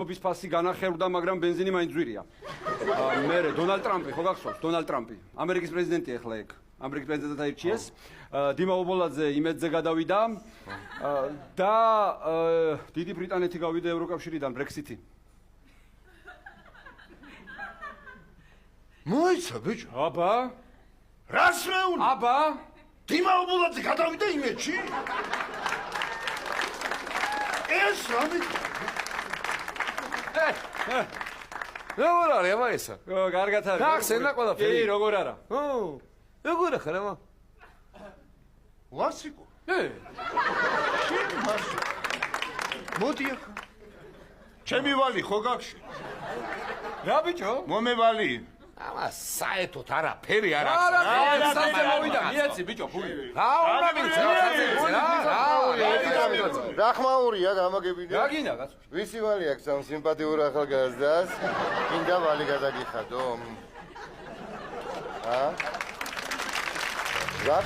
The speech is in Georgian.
ობის ფასი განახერხდა, მაგრამ ბენზინი მაინც ძვირია. მერე დონალდ ტრამპი, ხო გახსოვს? დონალდ ტრამპი. ამერიკის პრეზიდენტია ახლა ეგ. ამერიკის პრეზიდენტად აირჩიეს. დიმა ობოლაძე იმედზე გადავიდა და დიდი ბრიტანეთი გავიდა ევროკავშირიდან ბრექსიტი. მოიცა ბიჭო. აბა, რას მეუნ? აბა, დიმა ობოლაძე გადავიდა იმედში? ეს რამე როგორ არის აბა ესა? კარგად არის. გახსენდა ყველაფერი? კი, როგორ არა. როგორ ახლა აბა? ვასიკო. მოდი ახლა. ჩემი ვალი ხო გახში? რა ბიჭო? მომევალი. აბა საერთოდ არაფერი არ აქვს. არა, საერთოდ მოვიდა, მიეცი ბიჭო, ფული. რა მივიცე რა ხმაურია გამაგებინე? რა გინდა კაცო? ვისი ვალი აქვს ამ სიმპათიურ ახალგაზრდას? კიდე ვალი გადაგიხადო? რა?